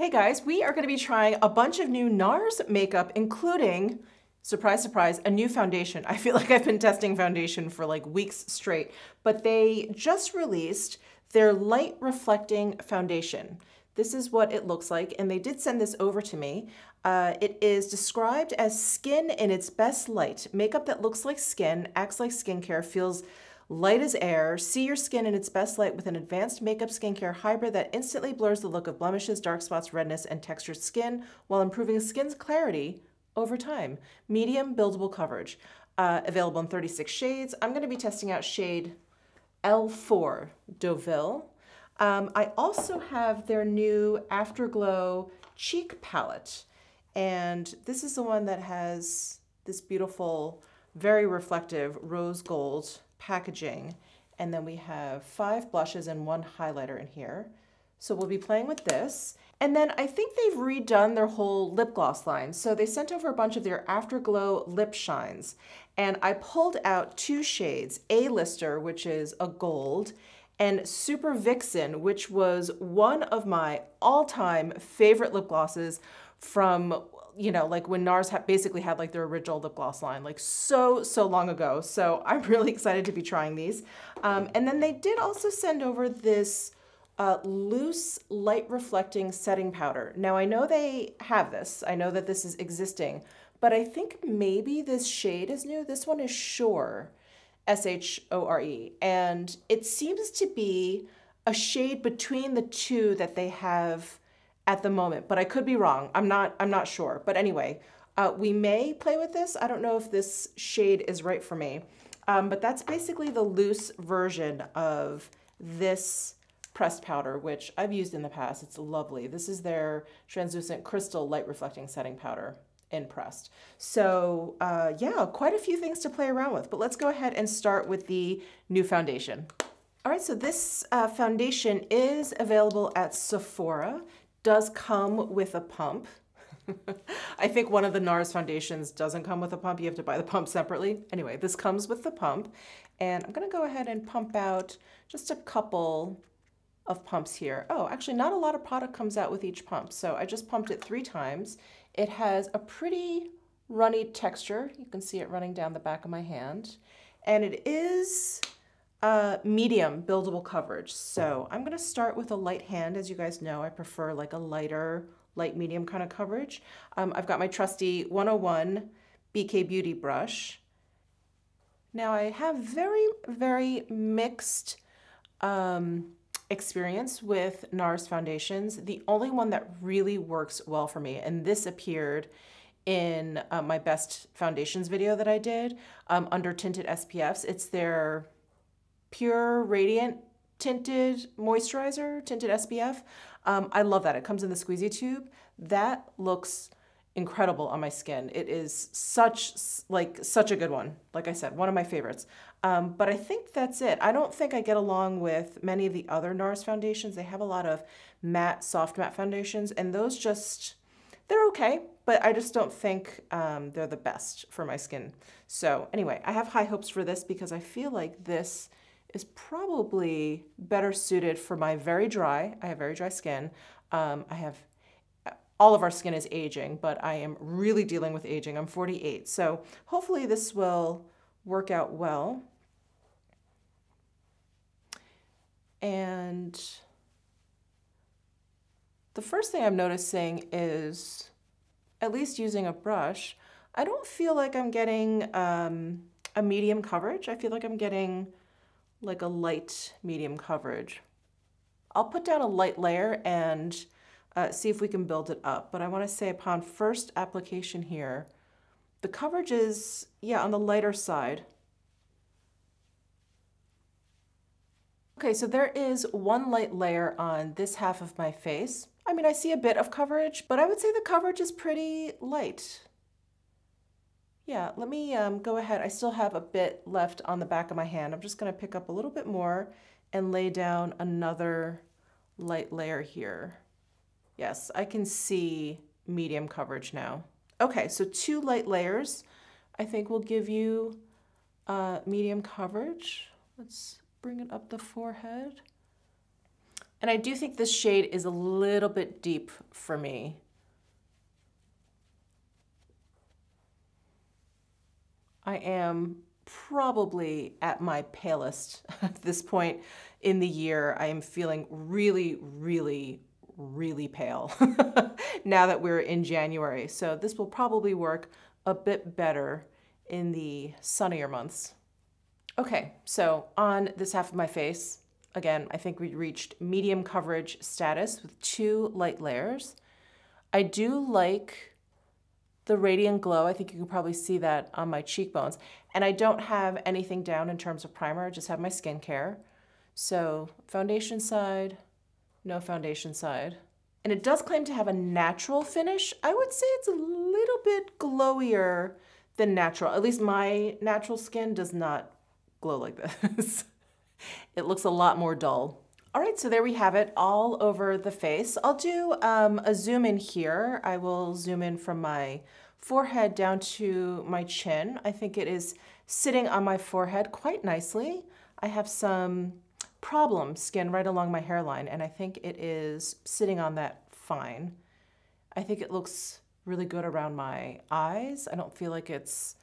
Hey guys, we are going to be trying a bunch of new NARS makeup, including, surprise, surprise, a new foundation. I feel like I've been testing foundation for like weeks straight, but they just released their light reflecting foundation. This is what it looks like, and they did send this over to me. It is described as skin in its best light. Makeup that looks like skin, acts like skincare, feels light as air. See your skin in its best light with an advanced makeup skincare hybrid that instantly blurs the look of blemishes, dark spots, redness, and textured skin while improving skin's clarity over time. Medium buildable coverage. Available in 36 shades. I'm going to be testing out shade L4 Deauville. I also have their new Afterglow cheek palette. And this is the one that has this beautiful, very reflective rose gold packaging, and then we have 5 blushes and 1 highlighter in here. So we'll be playing with this. And then I think they've redone their whole lip gloss line. So they sent over a bunch of their Afterglow lip shines, and I pulled out 2 shades, A-Lister, which is a gold, and Super Vixen, which was one of my all-time favorite lip glosses from, you know, like when NARS basically had like their original lip gloss line, like so long ago. So I'm really excited to be trying these. And then they did also send over this loose light reflecting setting powder. Now I know they have this. I know that this is existing, but I think maybe this shade is new. This one is Shore, S-H-O-R-E. And it seems to be a shade between the two that they have at the moment, but I could be wrong. I'm not sure. But anyway, we may play with this. I don't know if this shade is right for me, but that's basically the loose version of this pressed powder, which I've used in the past. It's lovely. This is their translucent crystal light reflecting setting powder in pressed. So yeah, quite a few things to play around with, but let's go ahead and start with the new foundation. All right, so this foundation is available at Sephora. Does come with a pump. I think one of the NARS foundations doesn't come with a pump. You have to buy the pump separately. Anyway, this comes with the pump, and I'm gonna go ahead and pump out just a couple of pumps here. Oh, actually not a lot of product comes out with each pump, so I just pumped it 3 times. It has a pretty runny texture. You can see it running down the back of my hand, and it is medium buildable coverage. So I'm going to start with a light hand. As you guys know, I prefer like a lighter, light medium kind of coverage. I've got my trusty 101 BK Beauty brush. Now I have very mixed experience with NARS foundations. The only one that really works well for me, and this appeared in my best foundations video that I did under tinted SPFs. It's their Pure Radiant Tinted Moisturizer, Tinted SPF. I love that. It comes in the squeezy tube. That looks incredible on my skin. It is such a good one. Like I said, one of my favorites. But I think that's it. I don't think I get along with many of the other NARS foundations. They have a lot of matte, soft matte foundations, and those just, they're okay, but I just don't think they're the best for my skin. So anyway, I have high hopes for this because I feel like this is probably better suited for my very dry, I have very dry skin. All of our skin is aging, but I am really dealing with aging. I'm 48, so hopefully this will work out well. And the first thing I'm noticing is, at least using a brush, I don't feel like I'm getting a medium coverage. I feel like I'm getting like a light medium coverage. I'll put down a light layer and see if we can build it up. But I want to say upon first application here, the coverage is, yeah, on the lighter side. Okay, so there is 1 light layer on this half of my face. I mean, I see a bit of coverage, but I would say the coverage is pretty light. Yeah, let me go ahead. I still have a bit left on the back of my hand. I'm just going to pick up a little bit more and lay down another light layer here. Yes, I can see medium coverage now. Okay, so 2 light layers I think will give you medium coverage. Let's bring it up the forehead. And I do think this shade is a little bit deep for me. I am probably at my palest at this point in the year. I am feeling really, really, really pale now that we're in January. So this will probably work a bit better in the sunnier months. Okay, so on this half of my face, again, I think we reached medium coverage status with 2 light layers. I do like the radiant glow. I think you can probably see that on my cheekbones. And I don't have anything down in terms of primer, I just have my skincare. So foundation side, no foundation side. And it does claim to have a natural finish. I would say it's a little bit glowier than natural. At least my natural skin does not glow like this. It looks a lot more dull. All right, so there we have it all over the face. I'll do a zoom in here. I will zoom in from my forehead down to my chin. I think it is sitting on my forehead quite nicely. I have some problem skin right along my hairline, and I think it is sitting on that fine. I think it looks really good around my eyes. I don't feel like it's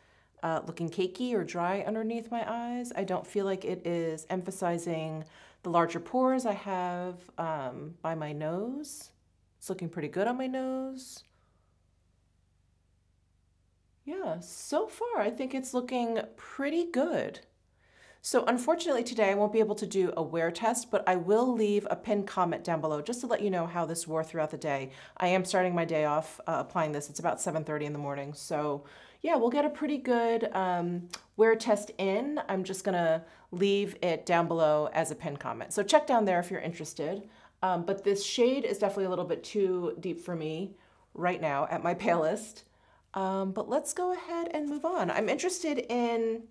looking cakey or dry underneath my eyes. I don't feel like it is emphasizing the larger pores I have by my nose. It's looking pretty good on my nose. Yeah, so far I think it's looking pretty good. So unfortunately today I won't be able to do a wear test, but I will leave a pinned comment down below just to let you know how this wore throughout the day. I am starting my day off applying this. It's about 7:30 in the morning. So yeah, we'll get a pretty good wear test in. I'm just gonna leave it down below as a pinned comment. So check down there if you're interested. But this shade is definitely a little bit too deep for me right now at my palest. But let's go ahead and move on. I'm interested in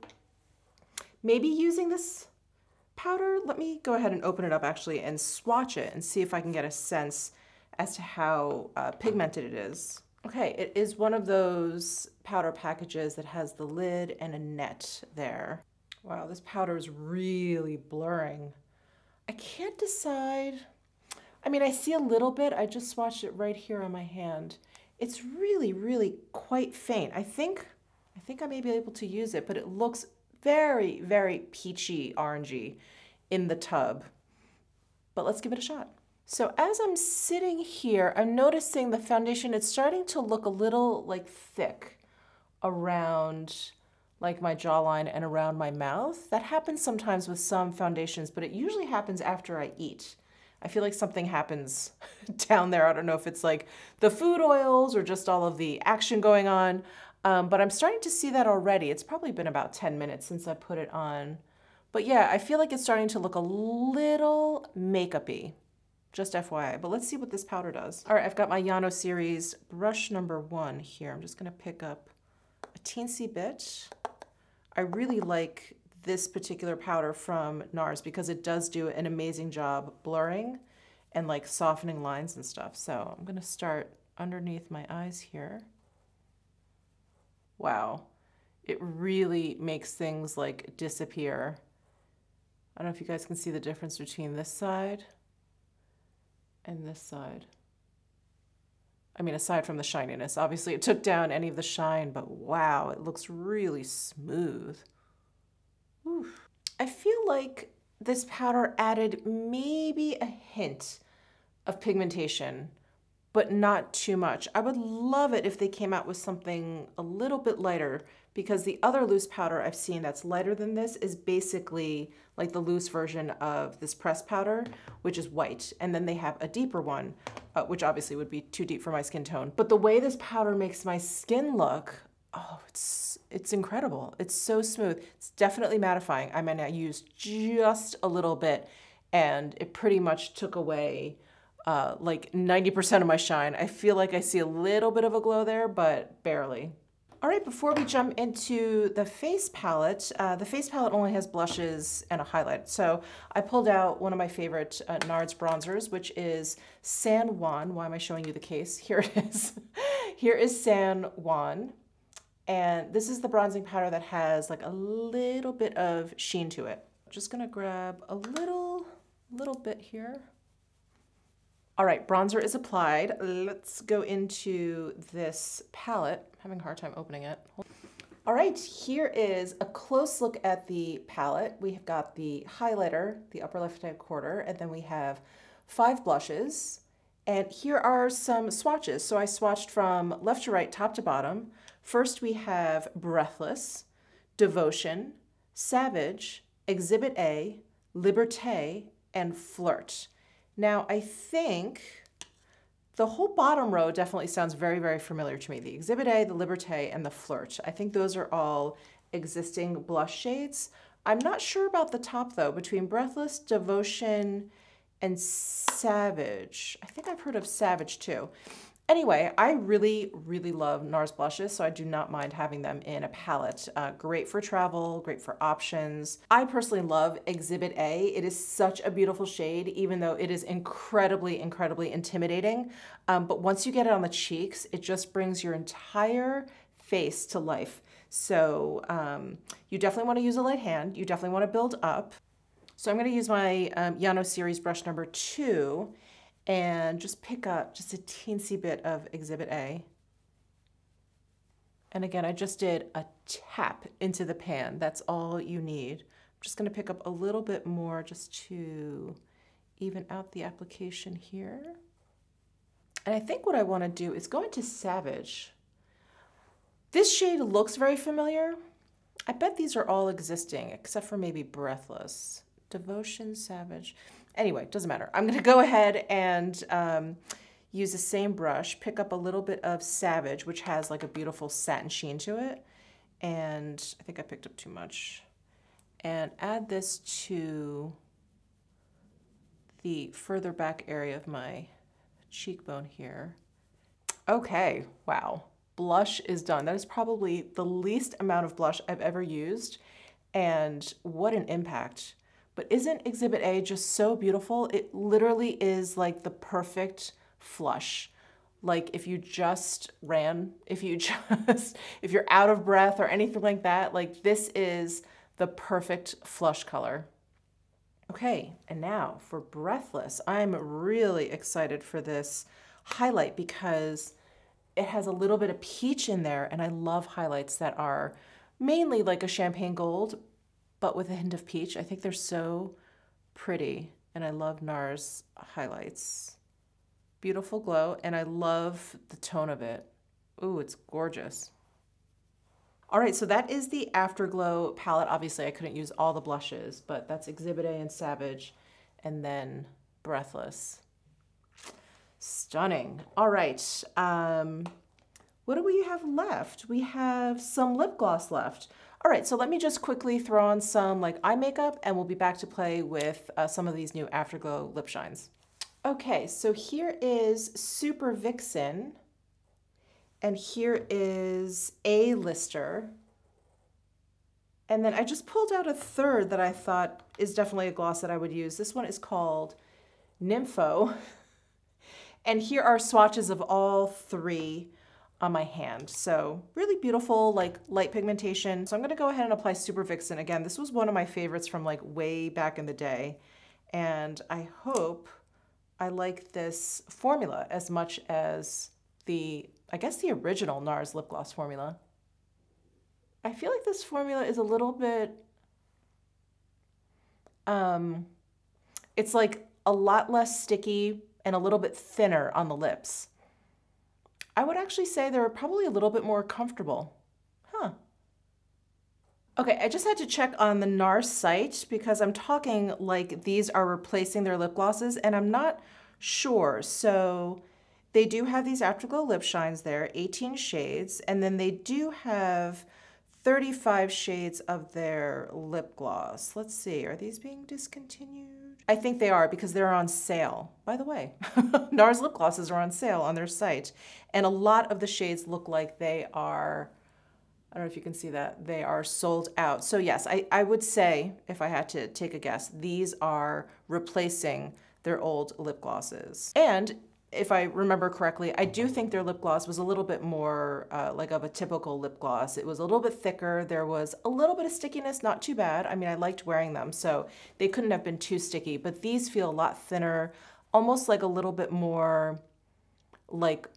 maybe using this powder. Let me go ahead and open it up actually and swatch it and see if I can get a sense as to how pigmented it is. Okay, it is one of those powder packages that has the lid and a net there. Wow, this powder is really blurring. I can't decide. I mean, I see a little bit. I just swatched it right here on my hand. It's really, really quite faint. I think I may be able to use it, but it looks very, very peachy orangey in the tub. But let's give it a shot. So as I'm sitting here, I'm noticing the foundation, it's starting to look a little like thick around like my jawline and around my mouth. That happens sometimes with some foundations, but it usually happens after I eat. I feel like something happens down there. I don't know if it's like the food oils or just all of the action going on, but I'm starting to see that already. It's probably been about 10 minutes since I put it on. But yeah, I feel like it's starting to look a little makeup-y, just FYI. But let's see what this powder does. All right, I've got my Yano series brush number 1 here. I'm just gonna pick up a teensy bit. I really like this particular powder from NARS because it does do an amazing job blurring and like softening lines and stuff. So I'm gonna start underneath my eyes here. Wow, it really makes things like disappear. I don't know if you guys can see the difference between this side and this side. I mean, aside from the shininess, obviously it took down any of the shine, but wow, it looks really smooth. Oof. I feel like this powder added maybe a hint of pigmentation, but not too much. I would love it if they came out with something a little bit lighter, because the other loose powder I've seen that's lighter than this is basically like the loose version of this pressed powder, which is white. And then they have a deeper one, which obviously would be too deep for my skin tone. But the way this powder makes my skin look, oh, it's incredible. It's so smooth. It's definitely mattifying. I mean, I used just a little bit and it pretty much took away like 90% of my shine. I feel like I see a little bit of a glow there, but barely. All right, before we jump into the face palette only has blushes and a highlight. So I pulled out one of my favorite NARS bronzers, which is San Juan. Why am I showing you the case? Here it is. Here is San Juan. And this is the bronzing powder that has like a little bit of sheen to it. I'm just gonna grab a little bit here. All right, bronzer is applied. Let's go into this palette. I'm having a hard time opening it. All right, here is a close look at the palette. We have got the highlighter, the upper left-hand corner, and then we have 5 blushes. And here are some swatches. So I swatched from left to right, top to bottom. First we have Breathless, Devotion, Savage, Exhibit A, Liberté, and Flirt. Now I think the whole bottom row definitely sounds very, very familiar to me. The Exhibit A, the Liberté, and the Flirt. I think those are all existing blush shades. I'm not sure about the top though, between Breathless, Devotion, and Savage. I think I've heard of Savage too. Anyway, I really, really love NARS blushes, so I do not mind having them in a palette. Great for travel, great for options. I personally love Exhibit A. It is such a beautiful shade, even though it is incredibly, incredibly intimidating. But once you get it on the cheeks, it just brings your entire face to life. So you definitely want to use a light hand. You definitely want to build up. So I'm going to use my Yano series brush number 2 and just pick up just a teensy bit of Exhibit A. And again, I just did a tap into the pan. That's all you need. I'm just going to pick up a little bit more just to even out the application here. And I think what I want to do is go into Savage. This shade looks very familiar. I bet these are all existing, except for maybe Breathless. Devotion, Savage. Anyway, doesn't matter. I'm going to go ahead and use the same brush, pick up a little bit of Savage, which has like a beautiful satin sheen to it. And I think I picked up too much. And add this to the further back area of my cheekbone here. Okay, wow. Blush is done. That is probably the least amount of blush I've ever used. And what an impact. But isn't Exhibit A just so beautiful? It literally is like the perfect flush. Like if you just ran, if you're out of breath or anything like that, like this is the perfect flush color. Okay, and now for Breathless. I'm really excited for this highlight because it has a little bit of peach in there, and I love highlights that are mainly like a champagne gold, but with a hint of peach. I think they're so pretty, and I love NARS highlights. Beautiful glow, and I love the tone of it. Ooh, it's gorgeous. All right, so that is the Afterglow palette. Obviously, I couldn't use all the blushes, but that's Exhibit A and Savage, and then Breathless. Stunning. All right, what do we have left? We have some lip gloss left. All right, so let me just quickly throw on some like eye makeup and we'll be back to play with some of these new Afterglow lip shines. Okay, so here is Super Vixen and here is A-Lister. And then I just pulled out a third that I thought is definitely a gloss that I would use. This one is called Nympho. And here are swatches of all 3 on my hand. So really beautiful, like light pigmentation. So I'm gonna go ahead and apply Super Vixen. Again, this was one of my favorites from like way back in the day. And I hope I like this formula as much as I guess the original NARS lip gloss formula. I feel like this formula is a little bit, it's like a lot less sticky and a little bit thinner on the lips. I would actually say they're probably a little bit more comfortable. Huh. Okay, I just had to check on the NARS site because I'm talking like these are replacing their lip glosses and I'm not sure. So they do have these Afterglow lip shines there, 18 shades, and then they do have 35 shades of their lip gloss. Let's see, are these being discontinued? I think they are because they're on sale. By the way, NARS lip glosses are on sale on their site. And a lot of the shades look like they are, I don't know if you can see that, they are sold out. So yes, I would say, if I had to take a guess, these are replacing their old lip glosses. And if I remember correctly, I do think their lip gloss was a little bit more like of a typical lip gloss. It was a little bit thicker. There was a little bit of stickiness, not too bad. I mean, I liked wearing them, so they couldn't have been too sticky, but these feel a lot thinner, almost like a little bit more like,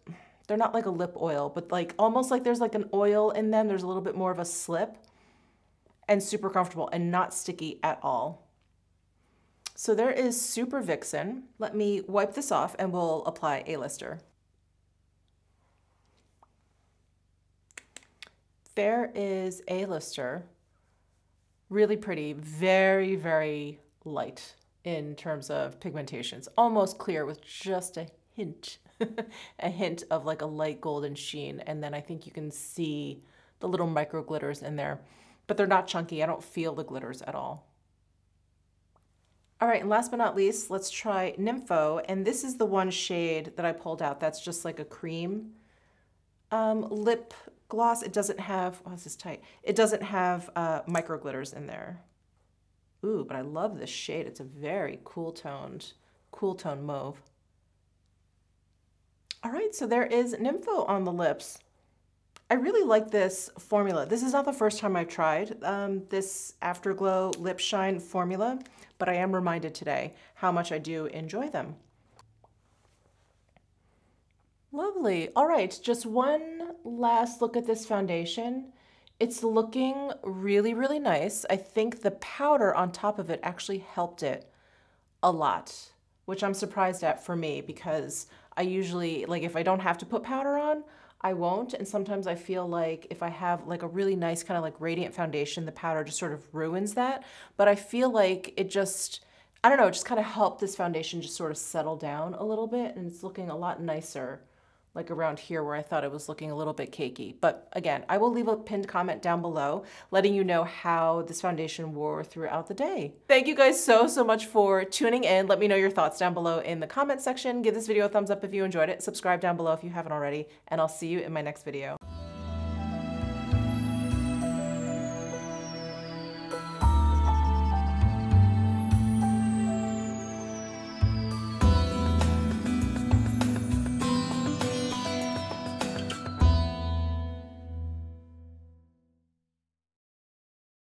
they're not like a lip oil, but like almost like there's like an oil in them. There's a little bit more of a slip, and super comfortable and not sticky at all. So there is Super Vixen. Let me wipe this off and we'll apply A-Lister. There is A-Lister. Really pretty, very, very light in terms of pigmentation. It's almost clear with just a hint, a hint of like a light golden sheen. And then I think you can see the little micro glitters in there, but they're not chunky. I don't feel the glitters at all. All right, and last but not least, let's try Nympho. And this is the one shade that I pulled out. That's just like a cream lip gloss. It doesn't have, oh, this is tight. It doesn't have micro glitters in there. Ooh, but I love this shade. It's a very cool tone mauve. All right, so there is Nympho on the lips. I really like this formula. This is not the first time I've tried this Afterglow Lip Shine formula, but I am reminded today how much I do enjoy them. Lovely. All right, just one last look at this foundation. It's looking really, really nice. I think the powder on top of it actually helped it a lot, which I'm surprised at for me because I usually, like if I don't have to put powder on, I won't. And sometimes I feel like if I have like a really nice kind of like radiant foundation, the powder just sort of ruins that. But I feel like it just, I don't know, it just kind of helped this foundation just sort of settle down a little bit, and it's looking a lot nicer like around here where I thought it was looking a little bit cakey. But again, I will leave a pinned comment down below letting you know how this foundation wore throughout the day. Thank you guys so much for tuning in. Let me know your thoughts down below in the comment section. Give this video a thumbs up if you enjoyed it. Subscribe down below if you haven't already, and I'll see you in my next video.